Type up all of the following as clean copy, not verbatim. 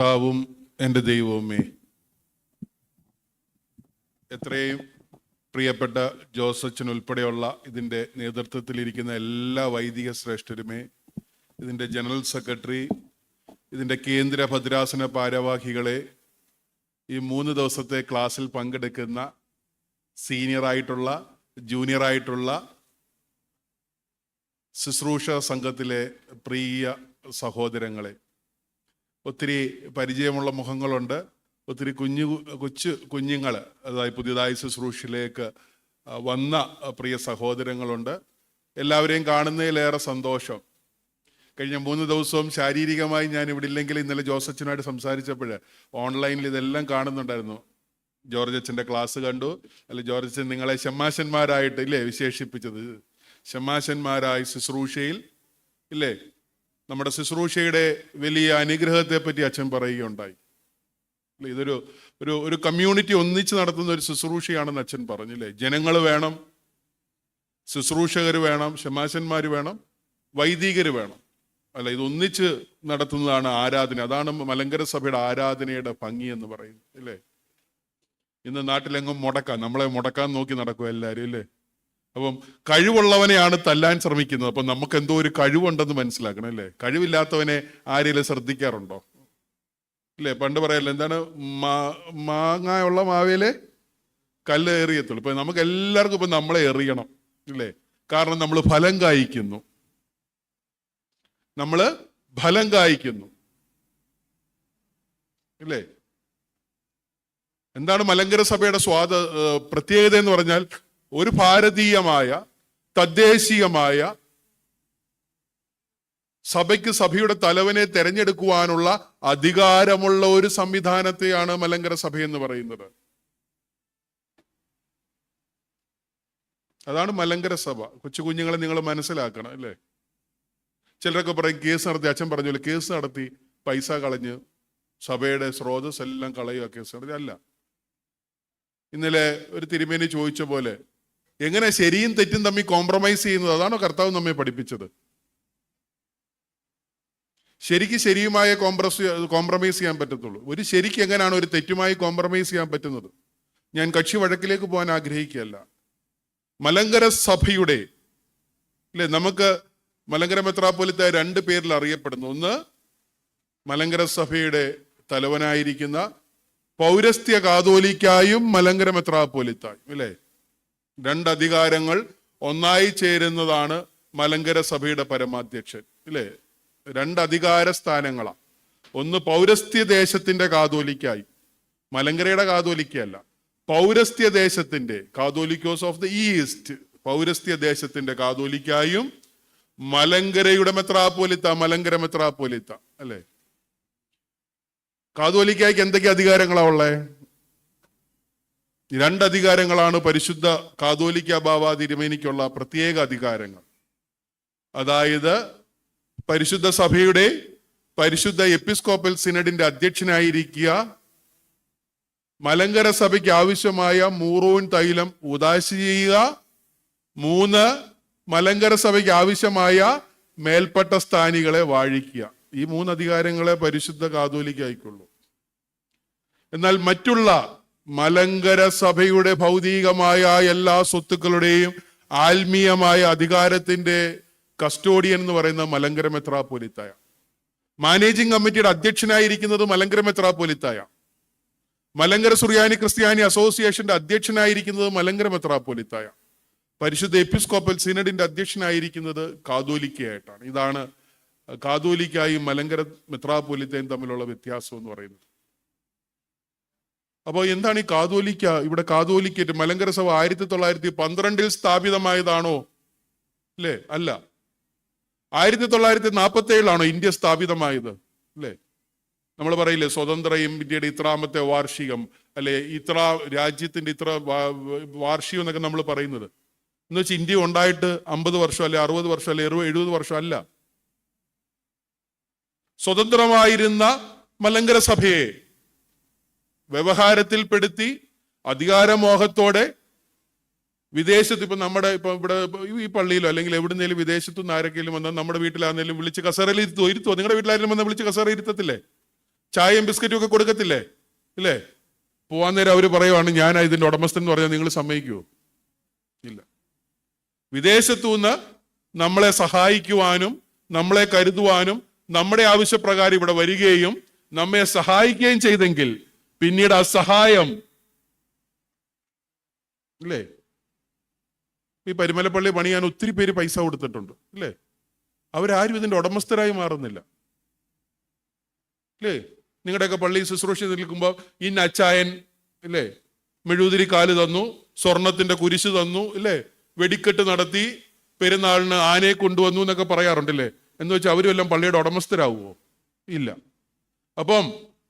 കർത്താവും എൻ്റെ ദൈവവുമേ, എത്രയും പ്രിയപ്പെട്ട ജോസച്ചൻ ഉൾപ്പെടെയുള്ള ഇതിൻ്റെ നേതൃത്വത്തിലിരിക്കുന്ന എല്ലാ വൈദിക ശ്രേഷ്ഠരുമേ, ഇതിൻ്റെ ജനറൽ സെക്രട്ടറി, ഇതിൻ്റെ കേന്ദ്ര ഭദ്രാസന ഭാരവാഹികളെ, ഈ 3 ദിവസത്തെ ക്ലാസ്സിൽ പങ്കെടുക്കുന്ന സീനിയറായിട്ടുള്ള ജൂനിയറായിട്ടുള്ള ശുശ്രൂഷ സംഘത്തിലെ പ്രിയ സഹോദരങ്ങളെ, ഒത്തിരി പരിചയമുള്ള മുഖങ്ങളുണ്ട്, ഒത്തിരി കൊച്ചു കുഞ്ഞുങ്ങൾ, അതായത് പുതിയതായി ശുശ്രൂഷയിലേക്ക് വന്ന പ്രിയ സഹോദരങ്ങളുണ്ട്. എല്ലാവരെയും കാണുന്നതിലേറെ സന്തോഷം. കഴിഞ്ഞ 3 ദിവസവും ശാരീരികമായി ഞാൻ ഇവിടെ ഇല്ലെങ്കിൽ ഇന്നലെ ജോസച്ചനുമായിട്ട് സംസാരിച്ചപ്പോൾ ഓൺലൈനിൽ ഇതെല്ലാം കാണുന്നുണ്ടായിരുന്നു. ജോർജ് അച്ഛൻ്റെ ക്ലാസ് കണ്ടു. അല്ലെ ജോർജ് അച്ഛൻ നിങ്ങളെ ഷമ്മാശന്മാരായിട്ട് ഇല്ലേ വിശേഷിപ്പിച്ചത്? ഷമ്മാശന്മാരായി ശുശ്രൂഷയിൽ ഇല്ലേ, നമ്മുടെ ശുശ്രൂഷയുടെ വലിയ അനുഗ്രഹത്തെ പറ്റി അച്ഛൻ പറയുകയുണ്ടായി. ഇതൊരു ഒരു ഒരു കമ്മ്യൂണിറ്റി ഒന്നിച്ച് നടത്തുന്ന ഒരു ശുശ്രൂഷയാണെന്ന് അച്ഛൻ പറഞ്ഞില്ലേ. ജനങ്ങൾ വേണം, ശുശ്രൂഷകർ വേണം, ഷമാശന്മാർ വേണം, വൈദികർ വേണം. അല്ല, ഇതൊന്നിച്ച് നടത്തുന്നതാണ് ആരാധന. അതാണ് മലങ്കര സഭയുടെ ആരാധനയുടെ ഭംഗി എന്ന് പറയുന്നത് ഇല്ലേ. ഇന്ന് നാട്ടിലെങ്ങും നമ്മളെ മുടക്കാൻ നോക്കി നടക്കും എല്ലാവരും ഇല്ലേ. അപ്പം കഴിവുള്ളവനെയാണ് തല്ലാൻ ശ്രമിക്കുന്നത്. അപ്പം നമുക്ക് എന്തോ ഒരു കഴിവുണ്ടെന്ന് മനസ്സിലാക്കണം അല്ലേ. കഴിവില്ലാത്തവനെ ആരെങ്കിലും ശ്രദ്ധിക്കാറുണ്ടോ ഇല്ലേ? പണ്ട് പറയല്ലോ, എന്താണ്, മാങ്ങയുള്ള മാവേലെ കല്ല് എറിയത്തുള്ളൂ. ഇപ്പം നമുക്ക് എല്ലാവർക്കും ഇപ്പം നമ്മളെ എറിയണം ഇല്ലേ. കാരണം നമ്മൾ ഫലം കായ്ക്കുന്നു, ഇല്ലേ. എന്താണ് മലങ്കര സഭയുടെ പ്രത്യേകത എന്ന് പറഞ്ഞാൽ, ഒരു ഭാരതീയമായ തദ്ദേശീയമായ സഭയ്ക്ക് സഭയുടെ തലവനെ തെരഞ്ഞെടുക്കുവാനുള്ള അധികാരമുള്ള ഒരു സംവിധാനത്തെയാണ് മലങ്കര സഭ എന്ന് പറയുന്നത്. അതാണ് മലങ്കര സഭ. കൊച്ചു കുഞ്ഞുങ്ങളെ നിങ്ങൾ മനസ്സിലാക്കണം അല്ലേ. ചിലരൊക്കെ പറയും കേസ് നടത്തി, അച്ഛൻ പറഞ്ഞല്ലോ കേസ് നടത്തി പൈസ കളഞ്ഞ് സഭയുടെ സ്രോതസ് എല്ലാം കളയുക കേസ് നടത്തി. അല്ല, ഇന്നലെ ഒരു തിരുമേനി ചോദിച്ച പോലെ, എങ്ങനെ ശരിയും തെറ്റും തമ്മിൽ കോംപ്രമൈസ് ചെയ്യുന്നത്? അതാണോ കർത്താവ് നമ്മെ പഠിപ്പിച്ചത്? ശരിക്ക് ശരിയുമായ കോംപ്രമൈസ് ചെയ്യാൻ പറ്റത്തുള്ളൂ. ഒരു ശരിക്ക് എങ്ങനെയാണ് ഒരു തെറ്റുമായി കോംപ്രമൈസ് ചെയ്യാൻ പറ്റുന്നത്? ഞാൻ കക്ഷി വഴക്കിലേക്ക് പോകാൻ ആഗ്രഹിക്കുകയല്ല. മലങ്കര സഭയുടെ അല്ലെ, നമുക്ക് മലങ്കര മെത്രാപ്പൊലീത്ത 2 പേരിൽ അറിയപ്പെടുന്നു. ഒന്ന്, മലങ്കര സഭയുടെ തലവനായിരിക്കുന്ന പൗരസ്ത്യ കാതോലിക്കായും മലങ്കര മെത്രാപ്പൊലീത്തായും അല്ലേ. 2 അധികാരങ്ങൾ ഒന്നായി ചേരുന്നതാണ് മലങ്കര സഭയുടെ പരമാധ്യക്ഷൻ ഇല്ലേ. 2 അധികാര സ്ഥാനങ്ങളാണ്. ഒന്ന് പൗരസ്ത്യ ദേശത്തിന്റെ കാതോലിക്കായി, മലങ്കരയുടെ കാതോലിക്കല്ല, പൗരസ്ത്യ ദേശത്തിന്റെ കാതോലിക്കോസ് ഓഫ് ദ ഈസ്റ്റ്, പൗരസ്ത്യ ദേശത്തിന്റെ കാതോലിക്കായും മലങ്കരയുടെ മലങ്കര മെത്രാപ്പൊലീത്ത അല്ലേ. കാതോലിക്കായ്ക്ക് എന്തൊക്കെ അധികാരങ്ങളാ ഉള്ളേ? 2 അധികാരങ്ങളാണ് പരിശുദ്ധ കാതോലിക്ക ബാവ തിരുമേനിക്കുള്ള പ്രത്യേക അധികാരങ്ങൾ. അതായത് പരിശുദ്ധ സഭയുടെ പരിശുദ്ധ എപ്പിസ്കോപ്പൽ സിനഡിന്റെ അധ്യക്ഷനായിരിക്കുക, മലങ്കര സഭയ്ക്ക് ആവശ്യമായ മൂറോൻ തൈലം ഉദാശ ചെയ്യുക, 3 മലങ്കര സഭയ്ക്ക് ആവശ്യമായ മേൽപ്പെട്ട സ്ഥാനികളെ വാഴിക്കുക. ഈ 3 അധികാരങ്ങളെ പരിശുദ്ധ കാതോലിക്കായിക്കുള്ളൂ. എന്നാൽ മറ്റുള്ള മലങ്കര സഭയുടെ ഭൗതികമായ എല്ലാ സ്വത്തുക്കളുടെയും ആത്മീയമായ അധികാരത്തിന്റെ കസ്റ്റോഡിയൻ എന്ന് പറയുന്ന മലങ്കര മെത്രാപ്പൊലീത്തായ. മാനേജിംഗ് കമ്മിറ്റിയുടെ അധ്യക്ഷനായിരിക്കുന്നത് മലങ്കര മെത്രാപ്പൊലീത്തായ. മലങ്കര സുറിയാനി ക്രിസ്ത്യാനി അസോസിയേഷന്റെ അധ്യക്ഷനായിരിക്കുന്നത് മലങ്കര മെത്രാപ്പൊലീത്തായ. പരിശുദ്ധ എപ്പിസ്കോപ്പൽ സിനഡിന്റെ അധ്യക്ഷനായിരിക്കുന്നത് കാതോലിക്കയായിട്ടാണ്. ഇതാണ് കാതോലിക്കായും മലങ്കര മെത്രാപ്പൊലീത്തയും തമ്മിലുള്ള വ്യത്യാസം എന്ന് പറയുന്നത്. അപ്പോൾ എന്താണ് ഈ കാതോലിക്ക? ഇവിടെ കാതോലിക്കറ്റ് മലങ്കര സഭ 1912 സ്ഥാപിതമായതാണോ? അല്ലേ, അല്ല. 1947 ഇന്ത്യ സ്ഥാപിതമായത് അല്ലേ. നമ്മൾ പറയില്ലേ, സ്വതന്ത്ര ഇന്ത്യയുടെ ഇത്രാമത്തെ വാർഷികം അല്ലെ, ഇത്ര രാജ്യത്തിന്റെ ഇത്ര വാർഷികം എന്നൊക്കെ നമ്മൾ പറയുന്നത്. എന്ന് വെച്ചാൽ ഇന്ത്യ ഉണ്ടായിട്ട് 50 വർഷം അല്ലെ 60 വർഷം അല്ലെ 70 വർഷം അല്ല. സ്വതന്ത്രമായിരുന്ന മലങ്കര സഭയെ വ്യവഹാരത്തിൽപ്പെടുത്തി അധികാരമോഹത്തോടെ വിദേശത്ത്, ഇപ്പൊ നമ്മുടെ ഇവിടെ ഈ പള്ളിയിലോ അല്ലെങ്കിൽ എവിടുന്നേലും വിദേശത്തുനിന്ന് ആരെങ്കിലും വന്നാൽ നമ്മുടെ വീട്ടിലാണെങ്കിലും വിളിച്ച് കസേരയിൽ ഇരുത്തുമോ? നിങ്ങളുടെ വീട്ടിലാരെങ്കിലും വന്നാൽ വിളിച്ച് കസേര ഇരുത്തത്തില്ലേ? ചായയും ബിസ്ക്കറ്റും ഒക്കെ കൊടുക്കത്തില്ലേ? ഇല്ലേ? പോവാൻ നേരം അവർ പറയുവാണ് ഞാൻ ഇതിന്റെ ഉടമസ്ഥൻ എന്ന് പറഞ്ഞാൽ നിങ്ങൾ സമ്മതിക്കുമോ? ഇല്ല. വിദേശത്തുനിന്ന് നമ്മളെ സഹായിക്കുവാനും നമ്മളെ കരുതുവാനും നമ്മുടെ ആവശ്യപ്രകാരം ഇവിടെ വരികയും നമ്മെ സഹായിക്കുകയും ചെയ്തെങ്കിൽ പിന്നീട് ആ സഹായം, ഇല്ലേ? ഈ പരിമലപ്പള്ളി പണിയാൻ ഒത്തിരി പേര് പൈസ കൊടുത്തിട്ടുണ്ട്, ഇല്ലേ? അവരാരും ഇതിന്റെ ഉടമസ്ഥരായി മാറുന്നില്ല, ഇല്ലേ? നിങ്ങളുടെയൊക്കെ പള്ളി ശുശ്രൂഷ നിൽക്കുമ്പോൾ ഇന്ന അച്ചായൻ, ഇല്ലേ, മെഴുകുതിരി കാല് തന്നു, സ്വർണത്തിന്റെ കുരിശ് തന്നു, ഇല്ലേ, വെടിക്കെട്ട് നടത്തി, പെരുന്നാളിന് ആനയെ കൊണ്ടുവന്നു എന്നൊക്കെ പറയാറുണ്ടല്ലേ. എന്ന് വെച്ചാൽ അവരും എല്ലാം പള്ളിയുടെ ഉടമസ്ഥരാകുമോ? ഇല്ല. അപ്പം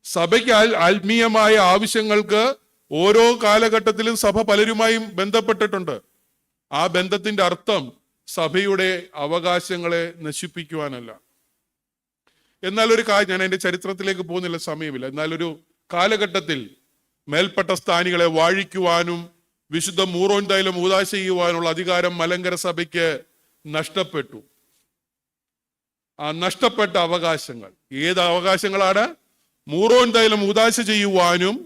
സഭയ്ക്ക് ആത്മീയമായ ആവശ്യങ്ങൾക്ക് ഓരോ കാലഘട്ടത്തിലും സഭ പലരുമായും ബന്ധപ്പെട്ടിട്ടുണ്ട്. ആ ബന്ധത്തിന്റെ അർത്ഥം സഭയുടെ അവകാശങ്ങളെ നശിപ്പിക്കുവാനല്ല. എന്നാൽ ഒരു കാര്യം, ഞാൻ അതിന്റെ ചരിത്രത്തിലേക്ക് പോകുന്നില്ല, സമയമില്ല. എന്നാൽ ഒരു കാലഘട്ടത്തിൽ മേൽപ്പെട്ട സ്ഥാനികളെ വാഴിക്കുവാനും വിശുദ്ധ മൂറോൻ തൈലം ഊദാശ ചെയ്യുവാനുള്ള അധികാരം മലങ്കര സഭയ്ക്ക് നഷ്ടപ്പെട്ടു. ആ നഷ്ടപ്പെട്ട അവകാശങ്ങൾ ഏത് അവകാശങ്ങളാണ്? മൂറോൻ തൈലം ഊദാശ ചെയ്യുവാനും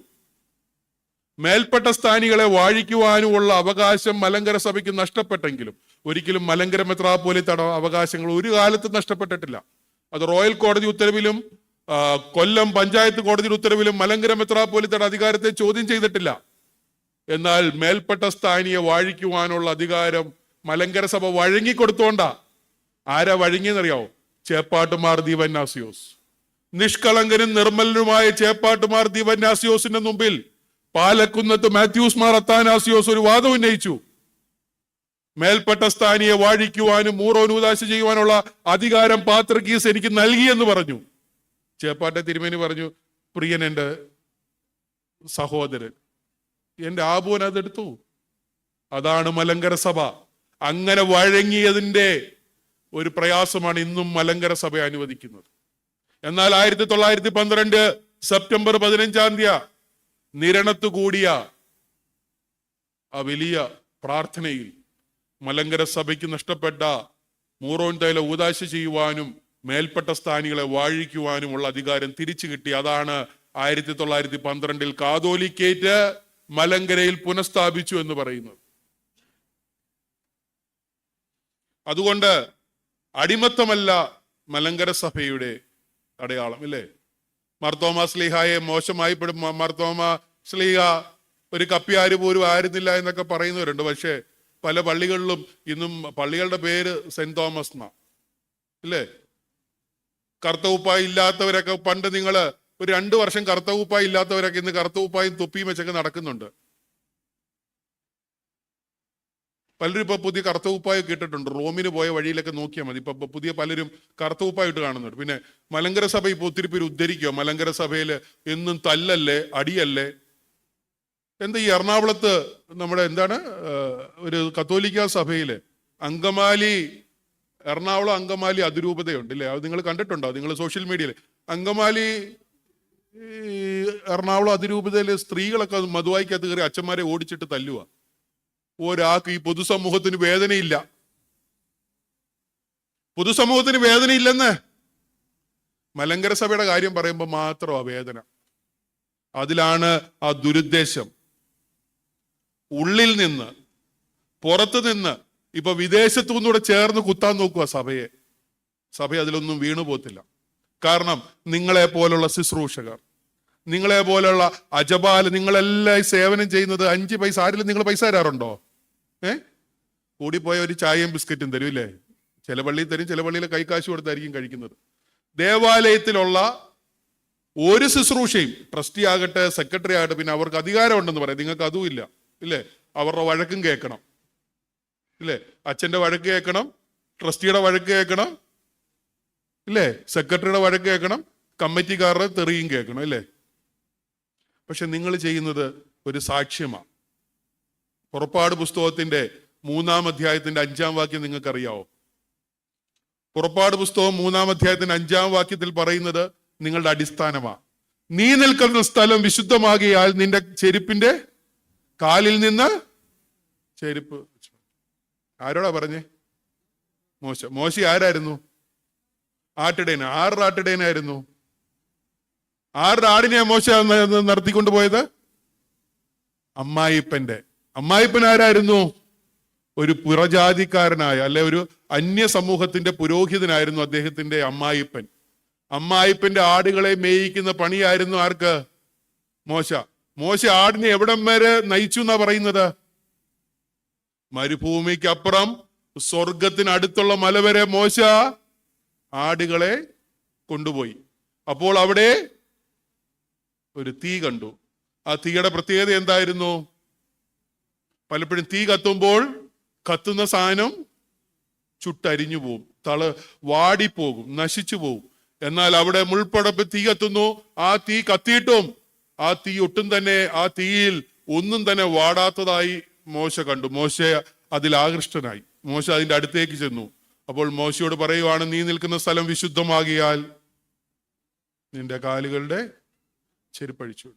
മേൽപ്പെട്ട സ്ഥാനികളെ വാഴിക്കുവാനുമുള്ള അവകാശം മലങ്കര സഭയ്ക്ക് നഷ്ടപ്പെട്ടെങ്കിലും ഒരിക്കലും മലങ്കര മെത്രാപ്പോലീത്തയുടെ അവകാശങ്ങൾ ഒരു കാലത്തും നഷ്ടപ്പെട്ടിട്ടില്ല. അത് റോയൽ കോടതി ഉത്തരവിലും കൊല്ലം പഞ്ചായത്ത് കോടതിയുടെ ഉത്തരവിലും മലങ്കര മെത്രാപ്പോലീത്തയുടെ അധികാരത്തെ ചോദ്യം ചെയ്തിട്ടില്ല. എന്നാൽ മേൽപ്പെട്ട സ്ഥാനിയെ വാഴിക്കുവാനുള്ള അധികാരം മലങ്കര സഭ വഴങ്ങിക്കൊടുത്തോണ്ടാ. ആരാ വഴങ്ങിയെന്നറിയാവോ? ചേപ്പാട്ടുമാർ ദീവന്നാസിയോസ്. നിഷ്കളങ്കനും നിർമ്മലനുമായ ചേപ്പാട്ടുമാർ ദീവന്നാസിയോസിന്റെ മുമ്പിൽ പാലക്കുന്നത്ത് മാത്യൂസ് മാർ അത്താനാസിയോസ് ഒരു വാദം ഉന്നയിച്ചു. മേൽപ്പെട്ട സ്ഥാനിയെ വാഴിക്കുവാനും മൂറോൻ ഊദാശ ചെയ്യുവാനുള്ള അധികാരം പാത്രക്കീസ് എനിക്ക് നൽകിയെന്ന് പറഞ്ഞു. ചേപ്പാട്ടെ തിരുമേനി പറഞ്ഞു, പ്രിയൻ എൻ്റെ സഹോദരൻ, എൻ്റെ ആബോൻ അതെടുത്തു. അതാണ് മലങ്കര സഭ. അങ്ങനെ വഴങ്ങിയതിൻ്റെ ഒരു പ്രയാസമാണ് ഇന്നും മലങ്കര സഭ അനുവദിക്കുന്നത്. എന്നാൽ 1912 സെപ്റ്റംബർ 15 നിരണത്തു കൂടിയ ആ വലിയ പ്രാർത്ഥനയിൽ മലങ്കര സഭയ്ക്ക് നഷ്ടപ്പെട്ട മൂറോൻ തൈല ഊദാശ ചെയ്യുവാനും മേൽപ്പെട്ട സ്ഥാനികളെ വാഴിക്കുവാനുമുള്ള അധികാരം തിരിച്ചു കിട്ടി. അതാണ് 1912 കാതോലിക്കേറ്റ് മലങ്കരയിൽ പുനഃസ്ഥാപിച്ചു എന്ന് പറയുന്നത്. അതുകൊണ്ട് അടിമത്തമല്ല മലങ്കര സഭയുടെ അടയാളം, ഇല്ലേ? മർത്തോമ സ്ലീഹായെ മോശമായി മർത്തോമ സ്ലീഹ ഒരു കപ്പ്യാര് പോലും ആയിരുന്നില്ല എന്നൊക്കെ പറയുന്നവരുണ്ട്. പക്ഷേ പല പള്ളികളിലും ഇന്നും പള്ളികളുടെ പേര് സെന്റ് തോമസ് എന്നാ, ഇല്ലേ? കറുത്തകുപ്പായി ഇല്ലാത്തവരൊക്കെ പണ്ട് നിങ്ങൾ ഒരു 2 വർഷം കറുത്തകുപ്പായി ഇല്ലാത്തവരൊക്കെ ഇന്ന് കറുത്തകുപ്പായും തൊപ്പിയും വെച്ചൊക്കെ നടക്കുന്നുണ്ട്. പലരും ഇപ്പൊ പുതിയ കറുത്തകുപ്പായൊക്കെ ഇട്ടിട്ടുണ്ട്. റോമിന് പോയ വഴിയിലൊക്കെ നോക്കിയാൽ മതി, ഇപ്പൊ പുതിയ പലരും കറുത്തകുപ്പായിട്ട് കാണുന്നുണ്ട്. പിന്നെ മലങ്കര സഭ ഇപ്പൊ ഒത്തിരി പേര് ഉദ്ധരിക്കുക, മലങ്കര സഭയില് എന്നും തല്ലല്ലേ, അടിയല്ലേ. എന്താ ഈ എറണാകുളത്ത് നമ്മുടെ എന്താണ് ഒരു കത്തോലിക്ക സഭയില് അങ്കമാലി, എറണാകുളം അങ്കമാലി അതിരൂപതയുണ്ട്, ഇല്ലേ? അത് നിങ്ങൾ കണ്ടിട്ടുണ്ടോ? നിങ്ങൾ സോഷ്യൽ മീഡിയയിൽ അങ്കമാലി എറണാകുളം അതിരൂപതയിലെ സ്ത്രീകളൊക്കെ മധുവായിക്കകത്ത് കയറി അച്ഛന്മാരെ ഓടിച്ചിട്ട് തല്ലുക. ഒരാൾക്ക് ഈ പൊതുസമൂഹത്തിന് വേദനയില്ല. പൊതുസമൂഹത്തിന് വേദനയില്ലെന്ന് മലങ്കര സഭയുടെ കാര്യം പറയുമ്പോൾ മാത്രം ആ വേദന. അതിലാണ് ആ ദുരുദ്ദേശം. ഉള്ളിൽ നിന്ന് പുറത്തു നിന്ന് ഇപ്പൊ വിദേശത്തു നിന്നൂടെ ചേർന്ന് കുത്താൻ നോക്കുക സഭയെ. സഭ അതിലൊന്നും വീണുപോത്തില്ല. കാരണം നിങ്ങളെ പോലുള്ള ശുശ്രൂഷകർ, നിങ്ങളെ പോലുള്ള അജപാല, നിങ്ങളെല്ലാം സേവനം ചെയ്യുന്നത് 5 പൈസ. ആരിലും നിങ്ങൾ പൈസ തരാറുണ്ടോ? കൂടിപ്പോയ ഒരു ചായയും ബിസ്ക്കറ്റും തരും, ഇല്ലേ? ചില പള്ളിയിൽ തരും, ചില പള്ളിയിൽ കൈക്കാശ് കൊടുത്തായിരിക്കും കഴിക്കുന്നത്. ദേവാലയത്തിലുള്ള ഒരു ശുശ്രൂഷയും ട്രസ്റ്റി ആകട്ടെ സെക്രട്ടറി ആകട്ടെ, പിന്നെ അവർക്ക് അധികാരം ഉണ്ടെന്ന് പറയാം, നിങ്ങൾക്ക് അതും ഇല്ല, ഇല്ലേ? അവരുടെ വഴക്കും കേൾക്കണം, ഇല്ലേ? അച്ഛന്റെ വഴക്ക് കേൾക്കണം, ട്രസ്റ്റിയുടെ വഴക്ക് കേൾക്കണം, ഇല്ലേ? സെക്രട്ടറിയുടെ വഴക്ക് കേൾക്കണം, കമ്മിറ്റിക്കാരുടെ തെറിയും കേൾക്കണം, ഇല്ലേ? പക്ഷെ നിങ്ങൾ ചെയ്യുന്നത് ഒരു സാക്ഷ്യമാണ്. പുറപ്പാട് പുസ്തകത്തിന്റെ 3-ാം അധ്യായത്തിന്റെ 5-ാം വാക്യം നിങ്ങൾക്കറിയാവോ? പുറപ്പാട് പുസ്തകം 3-ാം അധ്യായത്തിന്റെ 5-ാം വാക്യത്തിൽ പറയുന്നത് നിങ്ങളുടെ അടിസ്ഥാനമാണ്. നീ നിൽക്കുന്ന സ്ഥലം വിശുദ്ധമാകിയാൽ നിന്റെ ചെരുപ്പിന്റെ കാലിൽ നിന്ന് ചെരുപ്പ്. ആരോടാ പറഞ്ഞേ? മോശ ആരായിരുന്നു? ആട്ടിടയൻ. ആരുടെ ആട്ടിടയനായിരുന്നു? ആരുടെ ആടിനെയാ മോശ നടത്തിക്കൊണ്ട് പോയത്? അമ്മായിപ്പന്റെ. അമ്മായിപ്പൻ ആരായിരുന്നു? ഒരു പുറജാതിക്കാരനായ, അല്ലെ ഒരു അന്യ സമൂഹത്തിന്റെ പുരോഹിതനായിരുന്നു അദ്ദേഹത്തിന്റെ അമ്മായിപ്പൻ. അമ്മായിപ്പന്റെ ആടുകളെ മേയിക്കുന്ന പണിയായിരുന്നു ആർക്ക്? മോശ. മോശ ആടിനെ എവിടം വരെ നയിച്ചു എന്നാ പറയുന്നത്? മരുഭൂമിക്കപ്പുറം സ്വർഗത്തിനടുത്തുള്ള മല വരെ മോശ ആടുകളെ കൊണ്ടുപോയി. അപ്പോൾ അവിടെ ഒരു തീ കണ്ടു. ആ തീയുടെ പ്രത്യേകത എന്തായിരുന്നു? പലപ്പോഴും തീ കത്തുമ്പോൾ കത്തുന്ന സാധനം ചുട്ടരിഞ്ഞു പോവും, വാടിപ്പോകും, നശിച്ചു പോവും. എന്നാൽ അവിടെ മുൾപ്പടപ്പ് തീ കത്തുന്നു. ആ തീ കത്തിയിട്ടും ആ തീ ഒട്ടും തന്നെ, ആ തീയിൽ ഒന്നും തന്നെ വാടാത്തതായി മോശ കണ്ടു. മോശ അതിൽ ആകൃഷ്ടനായി. മോശ അതിന്റെ അടുത്തേക്ക് ചെന്നു. അപ്പോൾ മോശയോട് പറയുവാണ്, നീ നിൽക്കുന്ന സ്ഥലം വിശുദ്ധമാകിയാൽ നിന്റെ കാലുകളുടെ ചെരുപ്പഴിച്ചു.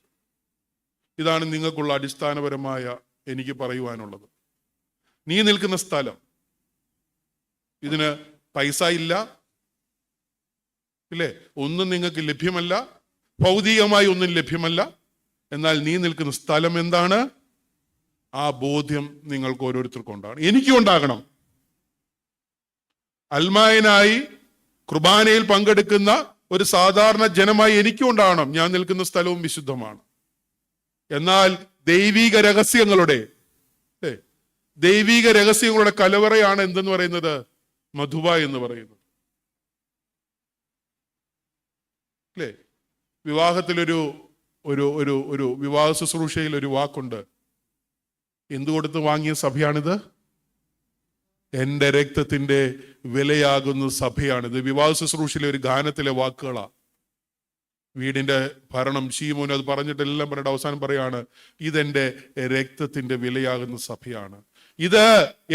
ഇതാണ് നിങ്ങൾക്കുള്ള അടിസ്ഥാനപരമായ എനിക്ക് പറയുവാനുള്ളത്. നീ നിൽക്കുന്ന സ്ഥലം, ഇതിന് പൈസ ഇല്ല, ഇല്ലേ? ഒന്നും നിങ്ങൾക്ക് ലഭ്യമല്ല, ഭൗതികമായി ഒന്നും ലഭ്യമല്ല. എന്നാൽ നീ നിൽക്കുന്ന സ്ഥലം എന്താണ്? ആ ബോധ്യം നിങ്ങൾക്ക് ഓരോരുത്തർക്കും ഉണ്ടാകണം, എനിക്കും ഉണ്ടാകണം. അൽമായനായി കുർബാനയിൽ പങ്കെടുക്കുന്ന ഒരു സാധാരണ ജനമായി എനിക്കും ഉണ്ടാകണം. ഞാൻ നിൽക്കുന്ന സ്ഥലവും വിശുദ്ധമാണ്. എന്നാൽ ദൈവിക രഹസ്യങ്ങളുടെ കലവറയാണ് എന്തെന്ന് പറയുന്നത്? മധുബ എന്ന് പറയുന്നത്, അല്ലേ? വിവാഹത്തിലൊരു ഒരു ഒരു ഒരു വിവാഹ ശുശ്രൂഷയിൽ ഒരു വാക്കുണ്ട്. എന്തു കൊടുത്ത് വാങ്ങിയ സഭയാണിത്? എന്റെ രക്തത്തിന്റെ വിലയാകുന്ന സഭയാണിത്. വിവാഹ ശുശ്രൂഷയിലെ ഒരു ഗാനത്തിലെ വാക്കുകളാ. വീടിന്റെ ഭരണം ശീമോൻ അത് പറഞ്ഞിട്ടെല്ലാം പറഞ്ഞിട്ട് അവസാനം പറയാണ്, ഇതെന്റെ രക്തത്തിന്റെ വിലയാകുന്ന സഭയാണ്. ഇത്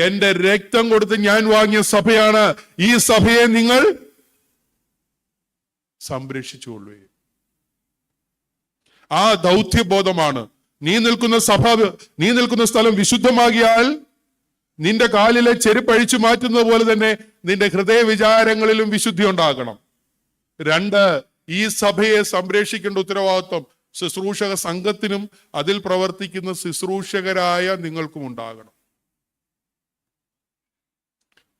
എന്റെ രക്തം കൊടുത്ത് ഞാൻ വാങ്ങിയ സഭയാണ്. ഈ സഭയെ നിങ്ങൾ സംരക്ഷിച്ചുകൊള്ളു. ആ ദൗത്യബോധമാണ്. നീ നിൽക്കുന്ന സ്ഥലം വിശുദ്ധമാകിയാൽ നിന്റെ കാലിലെ ചെരുപ്പഴിച്ചു മാറ്റുന്നത് പോലെ തന്നെ നിന്റെ ഹൃദയ വിചാരങ്ങളിലും വിശുദ്ധി ഉണ്ടാകണം. 2, ഈ സഭയെ സംരക്ഷിക്കേണ്ട ഉത്തരവാദിത്വം ശുശ്രൂഷക സംഘത്തിനും അതിൽ പ്രവർത്തിക്കുന്ന ശുശ്രൂഷകരായ നിങ്ങൾക്കും ഉണ്ടാകണം.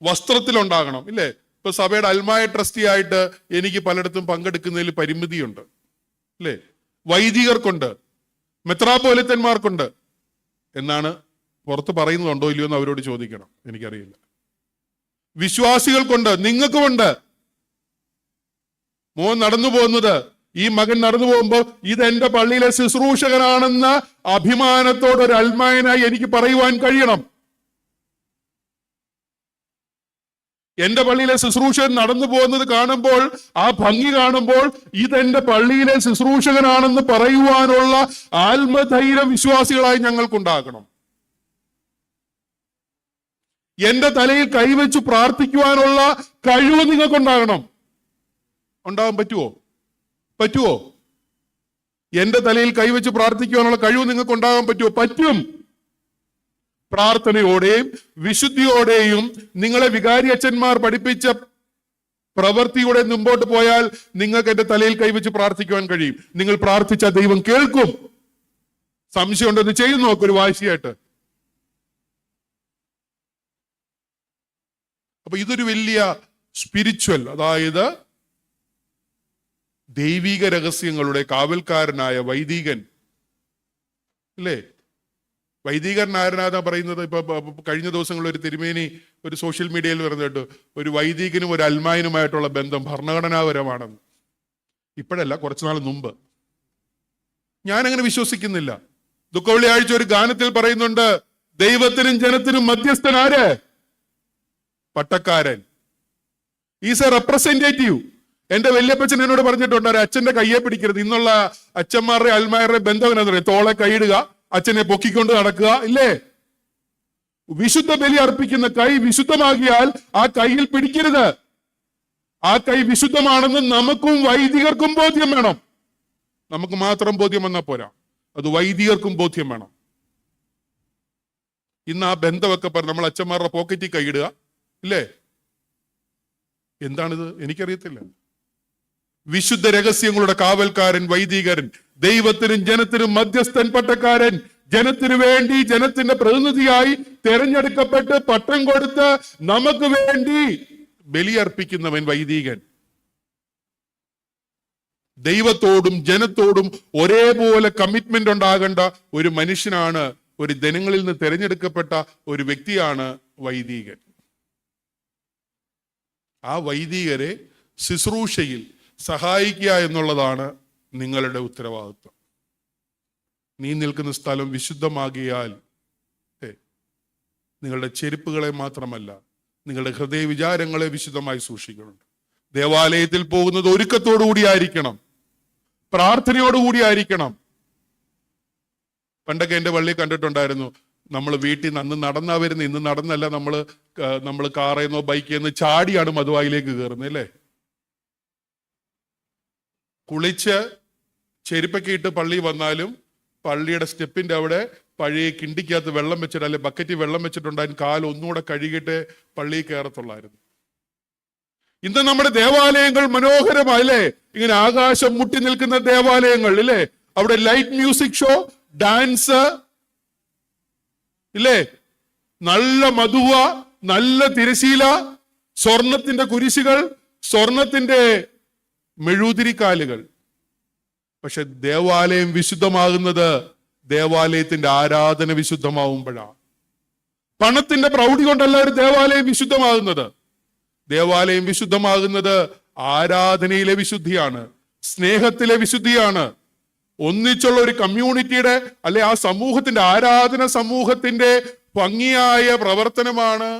വസ്ത്രത്തിലുണ്ടാകണം, ഇല്ലേ? ഇപ്പൊ സഭയുടെ അൽമായ ട്രസ്റ്റി ആയിട്ട് എനിക്ക് പലയിടത്തും പങ്കെടുക്കുന്നതിൽ പരിമിതിയുണ്ട്, അല്ലേ? വൈദികർക്കുണ്ട്, മെത്രാപ്പോലിത്തന്മാർക്കുണ്ട് എന്നാണ് പുറത്ത് പറയുന്നതുണ്ടോ ഇല്ലയോ എന്ന് അവരോട് ചോദിക്കണം, എനിക്കറിയില്ല. വിശ്വാസികൾക്കുണ്ട്, നിങ്ങൾക്കുമുണ്ട്. മോൻ നടന്നു പോകുന്നത്, ഈ മകൻ നടന്നു പോകുമ്പോ ഇത് എന്റെ പള്ളിയിലെ ശുശ്രൂഷകനാണെന്ന അഭിമാനത്തോടെ ഒരു അൽമായനായി എനിക്ക് പറയുവാൻ കഴിയണം. എന്റെ പള്ളിയിലെ ശുശ്രൂഷകൻ നടന്നു പോകുന്നത് കാണുമ്പോൾ, ആ ഭംഗി കാണുമ്പോൾ ഇതെന്റെ പള്ളിയിലെ ശുശ്രൂഷകനാണെന്ന് പറയുവാനുള്ള ആത്മധൈര്യം വിശ്വാസികളായി ഞങ്ങൾക്കുണ്ടാകണം. എന്റെ തലയിൽ കൈവച്ച് പ്രാർത്ഥിക്കുവാനുള്ള കഴിവ് നിങ്ങൾക്കുണ്ടാകണം. ഉണ്ടാകാൻ പറ്റുമോ? എന്റെ തലയിൽ കൈവച്ച് പ്രാർത്ഥിക്കുവാനുള്ള കഴിവ് നിങ്ങൾക്ക് ഉണ്ടാകാൻ പറ്റുമോ? പറ്റും. പ്രാർത്ഥനയോടെയും വിശുദ്ധിയോടെയും നിങ്ങളെ വികാരി അച്ഛന്മാർ പഠിപ്പിച്ച പ്രവൃത്തിയുടെ മുമ്പോട്ട് പോയാൽ നിങ്ങൾക്ക് എന്റെ തലയിൽ കൈവച്ച് പ്രാർത്ഥിക്കുവാൻ കഴിയും. നിങ്ങൾ പ്രാർത്ഥിച്ച ദൈവം കേൾക്കും. സംശയമുണ്ടെന്ന് ചെയ്തു നോക്കൊരു വാശിയായിട്ട്. അപ്പൊ ഇതൊരു വലിയ സ്പിരിച്വൽ, അതായത് ദൈവിക രഹസ്യങ്ങളുടെ കാവൽക്കാരനായ വൈദികൻ, അല്ലേ? വൈദികൻ ആരനാഥ പറയുന്നത്? ഇപ്പൊ കഴിഞ്ഞ ദിവസങ്ങളിൽ ഒരു തിരുമേനി ഒരു സോഷ്യൽ മീഡിയയിൽ പറഞ്ഞിട്ട് ഒരു വൈദികനും ഒരു അൽമായനുമായിട്ടുള്ള ബന്ധം ഭരണഘടനാപരമാണെന്ന്. ഇപ്പോഴല്ല, കുറച്ചുനാൾ മുമ്പ്. ഞാൻ അങ്ങനെ വിശ്വസിക്കുന്നില്ല. ദുഃഖവെള്ളിയാഴ്ച ഒരു ഗാനത്തിൽ പറയുന്നുണ്ട്, ദൈവത്തിനും ജനത്തിനും മധ്യസ്ഥൻ ആര്? പട്ടക്കാരൻ. Is a representative. എന്റെ വല്യപ്പച്ചൻ എന്നോട് പറഞ്ഞിട്ടുണ്ട്, ഒരു അച്ഛന്റെ കയ്യെ പിടിക്കരുത്. ഇന്നുള്ള അച്ഛന്മാരുടെ അൽമാരുടെ ബന്ധം എന്നാ പറയുക? തോളെ കൈയിടുക, അച്ഛനെ പൊക്കിക്കൊണ്ട് നടക്കുക, ഇല്ലേ? വിശുദ്ധ ബലി അർപ്പിക്കുന്ന കൈ വിശുദ്ധമാകിയാൽ ആ കൈയിൽ പിടിക്കരുത്. ആ കൈ വിശുദ്ധമാണെന്ന് നമുക്കും വൈദികർക്കും ബോധ്യം വേണം. നമുക്ക് മാത്രം ബോധ്യം വന്നാൽ പോരാ, അത് വൈദികർക്കും ബോധ്യം വേണം. ഇന്ന് ആ ബന്ധമൊക്കെ പറഞ്ഞ് നമ്മൾ അച്ഛന്മാരുടെ പോക്കറ്റിൽ കൈയിടുക, ഇല്ലേ? എന്താണിത്? എനിക്കറിയത്തില്ല. വിശുദ്ധ രഹസ്യങ്ങളുടെ കാവൽക്കാരൻ, വൈദികരൻ, ദൈവത്തിനും ജനത്തിനും മധ്യസ്ഥൻ, പട്ടക്കാരൻ, ജനത്തിനു വേണ്ടി ജനത്തിന്റെ പ്രതിനിധിയായി തെരഞ്ഞെടുക്കപ്പെട്ട് പട്ടം കൊടുത്ത് നമുക്ക് വേണ്ടി ബലിയർപ്പിക്കുന്നവൻ വൈദികൻ. ദൈവത്തോടും ജനത്തോടും ഒരേപോലെ കമ്മിറ്റ്മെന്റ് ഉണ്ടാകേണ്ട ഒരു മനുഷ്യനാണ്, ഒരു ജനങ്ങളിൽ നിന്ന് തെരഞ്ഞെടുക്കപ്പെട്ട ഒരു വ്യക്തിയാണ് വൈദികൻ. ആ വൈദികരെ ശുശ്രൂഷയിൽ സഹായിക്കുക എന്നുള്ളതാണ് നിങ്ങളുടെ ഉത്തരവാദിത്വം. നീ നിൽക്കുന്ന സ്ഥലം വിശുദ്ധമാകിയാൽ നിങ്ങളുടെ ചെരുപ്പുകളെ മാത്രമല്ല, നിങ്ങളുടെ ഹൃദയ വിചാരങ്ങളെ വിശുദ്ധമായി സൂക്ഷിക്കുന്നുണ്ട്. ദേവാലയത്തിൽ പോകുന്നത് ഒരുക്കത്തോടു കൂടിയായിരിക്കണം, പ്രാർത്ഥനയോടുകൂടിയായിരിക്കണം. പണ്ടൊക്കെ എൻ്റെ പള്ളി കണ്ടിട്ടുണ്ടായിരുന്നു, നമ്മൾ വീട്ടിൽ നിന്ന് അന്ന് നടന്നാ വരുന്നത്, ഇന്ന് നടന്നല്ല, നമ്മൾ കാറേന്നോ ബൈക്കേന്നോ ചാടിയാണ് മധുവായിലേക്ക് കയറുന്നത് അല്ലേ. കുളിച്ച് ചെരുപ്പൊക്കെ ഇട്ട് പള്ളി വന്നാലും പള്ളിയുടെ സ്റ്റെപ്പിന്റെ അവിടെ പഴയ കിണ്ടിക്കകത്ത് വെള്ളം വെച്ചിട്ട്, അല്ലെ ബക്കറ്റിൽ വെള്ളം വെച്ചിട്ടുണ്ടായിരുന്നു, കാൽ ഒന്നുകൂടെ കഴുകിയിട്ട് പള്ളിയിൽ കയറത്തുള്ളായിരുന്നു. ഇന്ന് നമ്മുടെ ദേവാലയങ്ങൾ മനോഹരമല്ലേ, ഇങ്ങനെ ആകാശം മുട്ടി നിൽക്കുന്ന ദേവാലയങ്ങൾ ഇല്ലേ, അവിടെ ലൈറ്റ് മ്യൂസിക് ഷോ, ഡാൻസ് ഇല്ലേ, നല്ല മധുവ, നല്ല തിരശീല, സ്വർണത്തിന്റെ കുരിശുകൾ, സ്വർണത്തിന്റെ മെഴുതിരിക്കാലുകൾ. പക്ഷെ ദേവാലയം വിശുദ്ധമാകുന്നത് ദേവാലയത്തിന്റെ ആരാധന വിശുദ്ധമാവുമ്പോഴാണ്. പണത്തിന്റെ പ്രൗഢി കൊണ്ടല്ല ഒരു ദേവാലയം വിശുദ്ധമാകുന്നത്. ദേവാലയം വിശുദ്ധമാകുന്നത് ആരാധനയിലെ വിശുദ്ധിയാണ്, സ്നേഹത്തിലെ വിശുദ്ധിയാണ്. ഒന്നിച്ചുള്ള ഒരു കമ്മ്യൂണിറ്റിയുടെ അല്ലെ ആ സമൂഹത്തിന്റെ, ആരാധന സമൂഹത്തിന്റെ ഭംഗിയായ പ്രവർത്തനമാണ്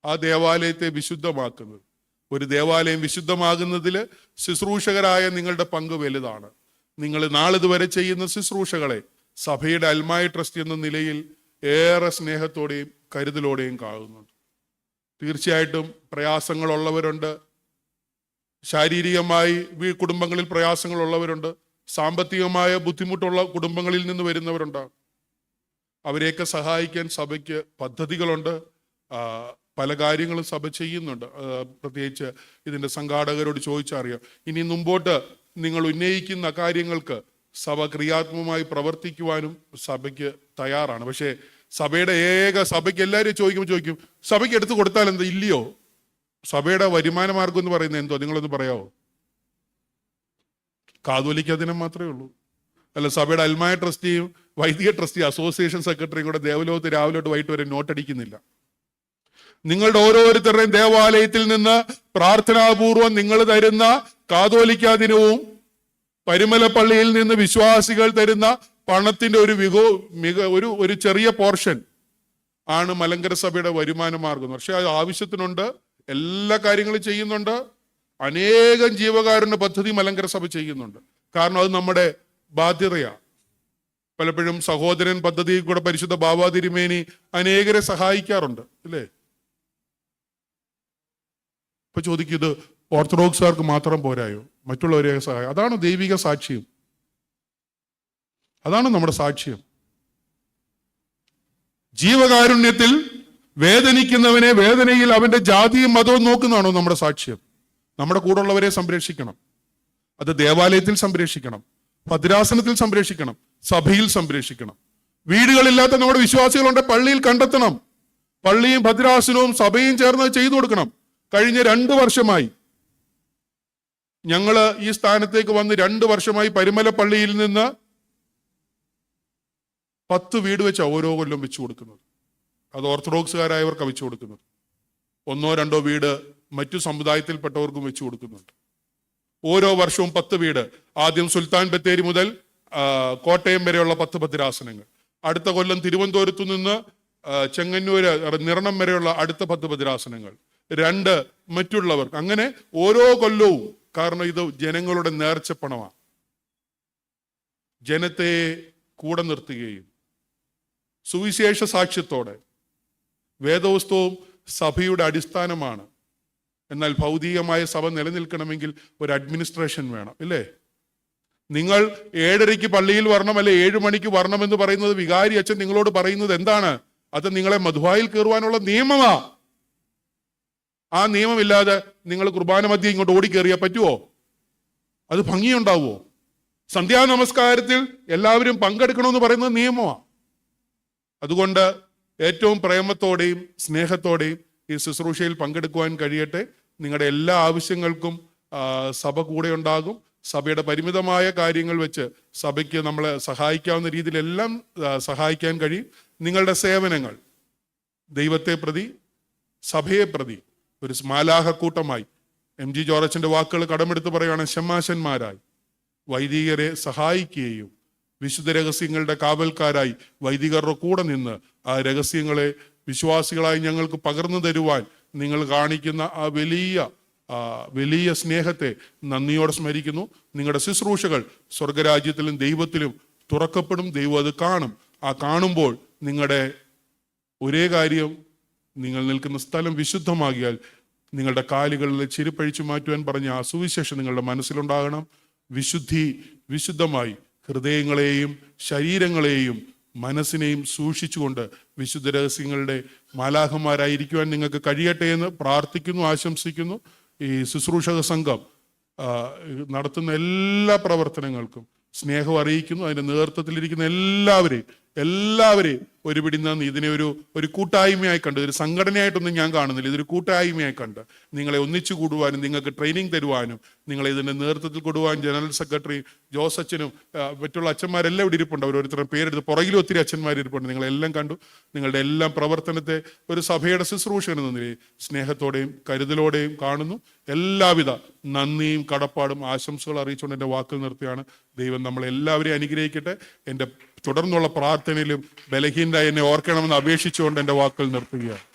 ആ ദേവാലയത്തെ വിശുദ്ധമാക്കുന്നത്. ഒരു ദേവാലയം വിശുദ്ധമാകുന്നതിൽ ശുശ്രൂഷകരായ നിങ്ങളുടെ പങ്ക് വലുതാണ്. നിങ്ങൾ നാളിതുവരെ ചെയ്യുന്ന ശുശ്രൂഷകളെ സഭയുടെ അൽമായ ട്രസ്റ്റ് എന്ന നിലയിൽ ഏറെ സ്നേഹത്തോടെയും കരുതലോടെയും കാണുന്നുണ്ട്. തീർച്ചയായിട്ടും പ്രയാസങ്ങളുള്ളവരുണ്ട്, ശാരീരികമായി കുടുംബങ്ങളിൽ പ്രയാസങ്ങളുള്ളവരുണ്ട്, സാമ്പത്തികമായ ബുദ്ധിമുട്ടുള്ള കുടുംബങ്ങളിൽ നിന്ന് വരുന്നവരുണ്ടാകും. അവരെയൊക്കെ സഹായിക്കാൻ സഭയ്ക്ക് പദ്ധതികളുണ്ട്, പല കാര്യങ്ങളും സഭ ചെയ്യുന്നുണ്ട്. പ്രത്യേകിച്ച് ഇതിന്റെ സംഘാടകരോട് ചോദിച്ചറിയാം. ഇനി മുമ്പോട്ട് നിങ്ങൾ ഉന്നയിക്കുന്ന കാര്യങ്ങൾക്ക് സഭ ക്രിയാത്മകമായി പ്രവർത്തിക്കുവാനും സഭയ്ക്ക് തയ്യാറാണ്. പക്ഷേ സഭയുടെ സഭയ്ക്ക് എല്ലാവരും ചോദിക്കും, സഭയ്ക്ക് എടുത്തു കൊടുത്താൽ എന്താ, ഇല്ലയോ? സഭയുടെ വരുമാന മാർഗം എന്ന് പറയുന്നത് എന്തോ, നിങ്ങളൊന്ന് പറയാവോ? കാതോലിക്ക ദിനം മാത്രമേ ഉള്ളൂ. അല്ല, സഭയുടെ അൽമായ ട്രസ്റ്റിയും വൈദിക ട്രസ്റ്റി അസോസിയേഷൻ സെക്രട്ടറിയും കൂടെ ദേവലോകത്ത് രാവിലെ തൊട്ട് വൈകിട്ട് വരെ നോട്ടടിക്കുന്നില്ല. നിങ്ങളുടെ ഓരോരുത്തരുടെയും ദേവാലയത്തിൽ നിന്ന് പ്രാർത്ഥനാപൂർവം നിങ്ങൾ തരുന്ന കാതോലിക്ക ദിനവും പരിമല പള്ളിയിൽ നിന്ന് വിശ്വാസികൾ തരുന്ന പണത്തിന്റെ ഒരു ചെറിയ പോർഷൻ ആണ് മലങ്കര സഭയുടെ വരുമാന മാർഗം. പക്ഷെ അത് ആവശ്യത്തിനുണ്ട്, എല്ലാ കാര്യങ്ങളും ചെയ്യുന്നുണ്ട്. അനേകം ജീവകാരുണ്യ പദ്ധതി മലങ്കര സഭ ചെയ്യുന്നുണ്ട്. കാരണം അത് നമ്മുടെ ബാധ്യതയാണ്. പലപ്പോഴും സഹോദരൻ പദ്ധതിയിൽ കൂടെ പരിശുദ്ധ ബാബാ തിരുമേനി അനേകരെ സഹായിക്കാറുണ്ട് അല്ലേ. ഇപ്പൊ ചോദിക്കുന്നത് ഓർത്തഡോക്സുകാർക്ക് മാത്രം പോരായോ, മറ്റുള്ളവരെ സഹായം? അതാണ് ദൈവിക സാക്ഷ്യം, അതാണ് നമ്മുടെ സാക്ഷ്യം. ജീവകാരുണ്യത്തിൽ വേദനിക്കുന്നവനെ വേദനയിൽ അവന്റെ ജാതിയും മതവും നോക്കുന്നതാണോ നമ്മുടെ സാക്ഷ്യം? നമ്മുടെ കൂടെയുള്ളവരെ സംരക്ഷിക്കണം, അത് ദേവാലയത്തിൽ സംരക്ഷിക്കണം, ഭദ്രാസനത്തിൽ സംരക്ഷിക്കണം, സഭയിൽ സംരക്ഷിക്കണം. വീടുകളില്ലാത്ത നമ്മുടെ വിശ്വാസികളുണ്ട്, പള്ളിയിൽ കണ്ടെത്തണം. പള്ളിയും ഭദ്രാസനവും സഭയും ചേർന്ന് ചെയ്തു കൊടുക്കണം. കഴിഞ്ഞ 2 വർഷമായി ഞങ്ങള് ഈ സ്ഥാനത്തേക്ക് വന്ന് 2 വർഷമായി പരിമല പള്ളിയിൽ നിന്ന് 10 വീട് വെച്ചാ ഓരോ കൊല്ലം വെച്ചു കൊടുക്കുന്നത്. അത് ഓർത്തഡോക്സുകാരായവർക്ക് വെച്ചു കൊടുക്കുന്നത്. 1 2 വീട് മറ്റു സമുദായത്തിൽപ്പെട്ടവർക്കും വെച്ചു കൊടുക്കുന്നുണ്ട്. ഓരോ വർഷവും 10 വീട്. ആദ്യം സുൽത്താൻ ബത്തേരി മുതൽ കോട്ടയം വരെയുള്ള 10 ഭദ്രാസനങ്ങൾ. അടുത്ത കൊല്ലം തിരുവനന്തപുരത്തു നിന്ന് ചെങ്ങന്നൂര് നിരണം വരെയുള്ള അടുത്ത 10 ഭദ്രാസനങ്ങൾ, 2 മറ്റുള്ളവർക്ക്. അങ്ങനെ ഓരോ കൊല്ലവും. കാരണം ഇത് ജനങ്ങളുടെ നേർച്ചപ്പണമാണ്. ജനത്തെ കൂടെ നിർത്തുകയും സുവിശേഷ സാക്ഷ്യത്തോടെ, വേദപുസ്തകവും സഭയുടെ അടിസ്ഥാനമാണ്. എന്നാൽ ഭൗതികമായ സഭ നിലനിൽക്കണമെങ്കിൽ ഒരു അഡ്മിനിസ്ട്രേഷൻ വേണം ഇല്ലേ. നിങ്ങൾ 7:30 പള്ളിയിൽ വരണം, അല്ലെ 7 മണിക്ക് വരണമെന്ന് പറയുന്നത് വികാരി അച്ഛൻ നിങ്ങളോട് പറയുന്നത് എന്താണ്? അത് നിങ്ങളെ മധുവായിൽ കയറുവാനുള്ള നിയമമാ. ആ നിയമമില്ലാതെ നിങ്ങൾ കുർബാന മധ്യേ ഇങ്ങോട്ട് ഓടിക്കേറിയാൽ പറ്റുമോ? അത് ഭംഗിയുണ്ടാവുമോ? സന്ധ്യാനമസ്കാരത്തിൽ എല്ലാവരും പങ്കെടുക്കണമെന്ന് പറയുന്നത് നിയമമാണ്. അതുകൊണ്ട് ഏറ്റവും പ്രേമത്തോടെയും സ്നേഹത്തോടെയും ഈ ശുശ്രൂഷയിൽ പങ്കെടുക്കുവാൻ കഴിയട്ടെ. നിങ്ങളുടെ എല്ലാ ആവശ്യങ്ങൾക്കും സഭ കൂടെ ഉണ്ടാകും. സഭയുടെ പരിമിതമായ കാര്യങ്ങൾ വെച്ച് സഭയ്ക്ക് നമ്മളെ സഹായിക്കാവുന്ന രീതിയിലെല്ലാം സഹായിക്കാൻ കഴിയും. നിങ്ങളുടെ സേവനങ്ങൾ ദൈവത്തെ പ്രതി, സഭയെ പ്രതി ഒരു മാലാഹക്കൂട്ടമായി, MG ജോർജന്റെ വാക്കുകൾ കടമെടുത്ത് പറയുകയാണ്, ഷമ്മാശന്മാരായി വൈദികരെ സഹായിക്കുകയും വിശുദ്ധ രഹസ്യങ്ങളുടെ കാവൽക്കാരായി വൈദികരുടെ കൂടെ നിന്ന് ആ രഹസ്യങ്ങളെ വിശ്വാസികളായി ഞങ്ങൾക്ക് പകർന്നു തരുവാൻ നിങ്ങൾ കാണിക്കുന്ന ആ വലിയ സ്നേഹത്തെ നന്ദിയോടെ സ്മരിക്കുന്നു. നിങ്ങളുടെ ശുശ്രൂഷകൾ സ്വർഗരാജ്യത്തിലും ദൈവത്തിലും തുറക്കപ്പെടും. ദൈവം അത് കാണും. ആ കാണുമ്പോൾ നിങ്ങളുടെ ഒരേ കാര്യം, നിങ്ങൾ നിൽക്കുന്ന സ്ഥലം വിശുദ്ധമാകിയാൽ നിങ്ങളുടെ കാലുകളിൽ ചെരുപ്പഴിച്ചു മാറ്റുവാൻ പറഞ്ഞ ആ സുവിശേഷം നിങ്ങളുടെ മനസ്സിലുണ്ടാകണം. വിശുദ്ധമായി ഹൃദയങ്ങളെയും ശരീരങ്ങളെയും മനസ്സിനെയും സൂക്ഷിച്ചുകൊണ്ട് വിശുദ്ധ രഹസ്യങ്ങളുടെ മാലാഖമാരായിരിക്കുവാൻ നിങ്ങൾക്ക് കഴിയട്ടെ എന്ന് പ്രാർത്ഥിക്കുന്നു, ആശംസിക്കുന്നു. ഈ ശുശ്രൂഷക സംഘം നടത്തുന്ന എല്ലാ പ്രവർത്തനങ്ങൾക്കും സ്നേഹം അറിയിക്കുന്നു. അതിന്റെ നേതൃത്വത്തിലിരിക്കുന്ന എല്ലാവരെയും ഒരുപിടി നന്ദി. ഇതിനെ ഒരു കൂട്ടായ്മയായി കണ്ട്, ഒരു സംഘടനയായിട്ടൊന്നും ഞാൻ കാണുന്നില്ല. ഇതൊരു കൂട്ടായ്മയായി കണ്ട് നിങ്ങളെ ഒന്നിച്ചു കൂടുവാനും നിങ്ങൾക്ക് ട്രെയിനിങ് തരുവാനും നിങ്ങളെ ഇതിന്റെ നേതൃത്വത്തിൽ കൊടുവാൻ ജനറൽ സെക്രട്ടറി ജോസച്ചനും മറ്റുള്ള അച്ഛന്മാരെല്ലാം ഇവിടെ ഇരിപ്പുണ്ട്. ഓരോരുത്തരുടെ പേരെടുത്ത് പുറകിലും ഒത്തിരി അച്ഛന്മാർ ഇരിപ്പുണ്ട്. നിങ്ങളെല്ലാം കണ്ടു. നിങ്ങളുടെ എല്ലാം പ്രവർത്തനത്തെ ഒരു സഭയുടെ ശുശ്രൂഷകൻ എന്ന നിലയിൽ സ്നേഹത്തോടെയും കരുതലോടെയും കാണുന്നു. എല്ലാവിധ നന്ദിയും കടപ്പാടും ആശംസകൾ അറിയിച്ചുകൊണ്ട് എൻ്റെ വാക്കുകൾ നിർത്തുകയാണ്. ദൈവം നമ്മളെല്ലാവരെയും അനുഗ്രഹിക്കട്ടെ. എൻ്റെ തുടർന്നുള്ള പ്രാർത്ഥനയിലും ബലഹീനരായി എന്നെ ഓർക്കണമെന്ന് അപേക്ഷിച്ചുകൊണ്ട് എൻ്റെ വാക്കുകൾ നിർത്തുകയാണ്.